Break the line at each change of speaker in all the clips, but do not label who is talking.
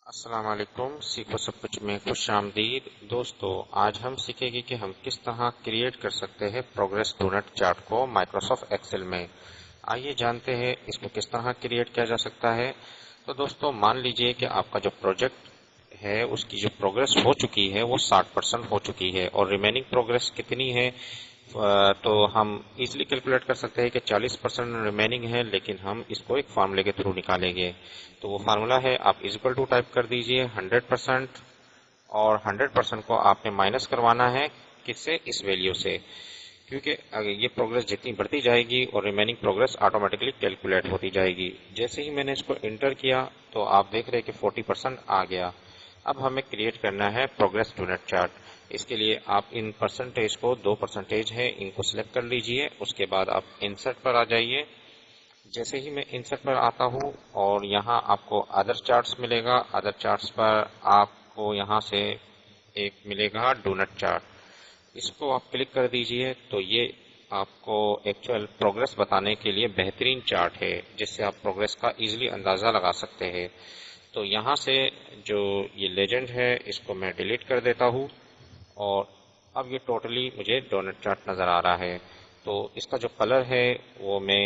السلام علیکم، سیکھو سب کچھ میں خوش آمدید دوستو۔ آج ہم سیکھیں گے کہ ہم کس طرح کریٹ کر سکتے ہیں پروگریس ڈونٹ چارٹ کو مائکروسافٹ ایکسل میں۔ آئیے جانتے ہیں اس کو کس طرح کریٹ کیا جا سکتا ہے۔ تو دوستو مان لیجئے کہ آپ کا جو پروجیکٹ ہے اس کی جو پروگریس ہو چکی ہے وہ 60% ہو چکی ہے اور ریمیننگ پروگریس کتنی ہے، تو ہم ایزلی کیلکولیٹ کر سکتے ہیں کہ 40% ریمیننگ ہے، لیکن ہم اس کو ایک فارمولے کے تھرو نکالیں گے۔ تو وہ فارمولا ہے، آپ ایزیکل ٹو ٹائپ کر دیجئے 100%، اور 100% کو آپ نے مائنس کروانا ہے کس سے، اس ویلیو سے، کیونکہ یہ پروگریس جتنی بڑھتی جائے گی اور ریمیننگ پروگریس آٹومیٹکلی کیلکولیٹ ہوتی جائے گی۔ جیسے ہی میں نے اس کو انٹر کیا تو آپ دیکھ رہے کہ 40% آ گیا۔ اب ہمیں کریٹ کرنا ہے پروگریس ڈونٹ چارٹ۔ اس کے لیے آپ ان پرسنٹیج کو 2% ہے ان کو سلیکٹ کر لیجئے، اس کے بعد آپ انسرٹ پر آ جائیے۔ جیسے ہی میں انسرٹ پر آتا ہوں اور یہاں آپ کو ادر چارٹس ملے گا، ادر چارٹس پر آپ کو یہاں سے ایک ملے گا ڈونٹ چارٹ، اس کو آپ کلک کر دیجئے تو یہ آپ کو ایکچوئل پروگریس بتانے کے لیے بہترین چارٹ ہے جس سے آپ پروگریس کا ایزیلی اندازہ لگا سکتے ہیں۔ تو یہاں سے جو یہ لیجنڈ ہے اس کو میں ڈیلیٹ کر دیتا ہوں، اور اب یہ ٹوٹلی مجھے ڈونٹ چارٹ نظر آ رہا ہے۔ تو اس کا جو کلر ہے وہ میں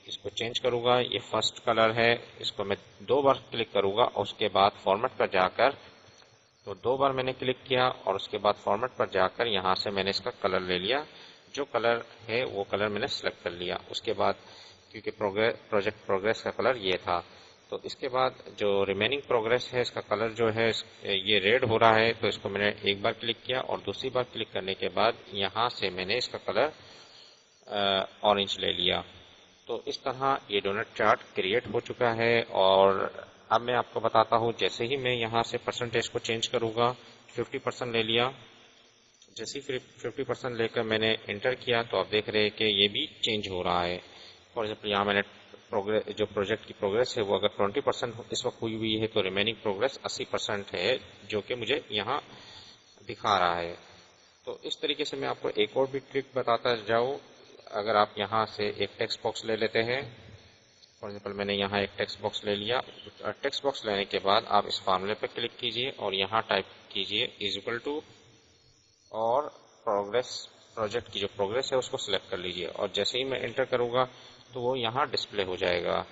اس کو چینج کروں گا، یہ فرسٹ کلر ہے، اس کو میں 2 بار کلک کروں گا اور اس کے بعد فارمیٹ پر جا کر، تو 2 بار میں نے کلک کیا اور اس کے بعد فارمیٹ پر جا کر یہاں سے میں نے اس کا کلر لے لیا، جو کلر ہے وہ کلر میں نے سلیکٹ کر لیا۔ اس کے بعد کیونکہ پروجیکٹ پروگریس کا کلر یہ تھا، تو اس کے بعد جو ریمیننگ پروگریس ہے اس کا کلر جو ہے یہ ریڈ ہو رہا ہے، تو اس کو میں نے ایک بار کلک کیا اور دوسری بار کلک کرنے کے بعد یہاں سے میں نے اس کا کلر اورنج لے لیا۔ تو اس طرح یہ ڈونٹ چارٹ کریٹ ہو چکا ہے، اور اب میں آپ کو بتاتا ہوں جیسے ہی میں یہاں سے پرسنٹیج کو چینج کروں گا، 50% لے لیا، جیسے ہی 50% لے کر میں نے انٹر کیا تو آپ دیکھ رہے ہیں کہ یہ بھی چینج ہو رہا ہے۔ فار ایگزامپل یہاں میں نے جو پروجیکٹ کی پروگریس ہے وہ اگر 20% اس وقت ہوئی ہوئی ہے تو ریمیننگ پروگریس 80% ہے، جو کہ مجھے یہاں دکھا رہا ہے۔ تو اس طریقے سے میں آپ کو ایک اور بھی ٹرک بتاتا جاؤں۔ اگر آپ یہاں سے ایک ٹیکسٹ باکس لے لیتے ہیں، فار ایگزامپل میں نے یہاں ایک ٹیکسٹ باکس لے لیا، ٹیکسٹ باکس لینے کے بعد آپ اس فارمولے پہ کلک کیجئے اور یہاں ٹائپ کیجئے ایزیکل ٹو، اور پروجیکٹ کی جو پروگریس ہے اس کو سلیکٹ کر لیجئے، اور جیسے ہی میں انٹر کروں گا تو وہ یہاں ڈسپلے ہو جائے گا۔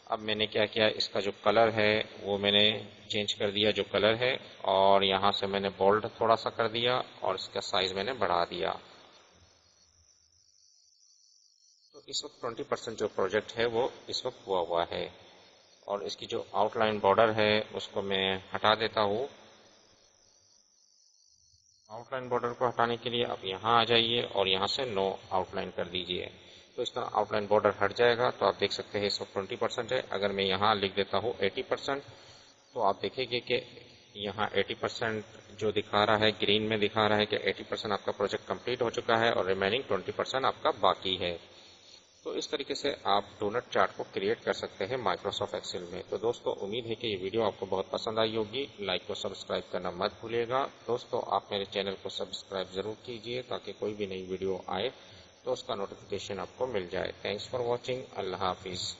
اب میں نے کیا کیا، اس کا جو کلر ہے وہ میں نے چینج کر دیا، جو کلر ہے، اور یہاں سے میں نے بولڈ تھوڑا سا کر دیا اور اس کا سائز میں نے بڑھا دیا۔ تو اس وقت 20% جو پروجیکٹ ہے وہ اس وقت ہوا ہے، اور اس کی جو آؤٹ لائن بارڈر ہے اس کو میں ہٹا دیتا ہوں۔ آؤٹ لائن بارڈر کو ہٹانے کے لیے آپ یہاں آ جائیے اور یہاں سے نو آؤٹ لائن کر دیجئے، تو اس طرح آؤٹ لائن بارڈر ہٹ جائے گا۔ تو آپ دیکھ سکتے ہیں اس وقت 20% ہے۔ اگر میں یہاں لکھ دیتا ہوں 80%، تو آپ دیکھیں گے کہ یہاں 80% جو دکھا رہا ہے گرین میں دکھا رہا ہے کہ 80% آپ کا پروجیکٹ کمپلیٹ ہو چکا ہے اور ریمیننگ 20% آپ کا باقی ہے۔ تو اس طریقے سے آپ ڈونٹ چارٹ کو کریٹ کر سکتے ہیں مائکروسافٹ ایکسل میں۔ تو دوستو امید ہے کہ یہ ویڈیو آپ کو بہت پسند آئی ہوگی، لائک کو سبسکرائب کرنا مت بھولیے گا۔ دوستو آپ میرے چینل کو سبسکرائب ضرور کیجئے تاکہ کوئی بھی نئی ویڈیو آئے تو اس کا نوٹیفیکیشن آپ کو مل جائے۔ تھینکس فار واچنگ، اللہ حافظ۔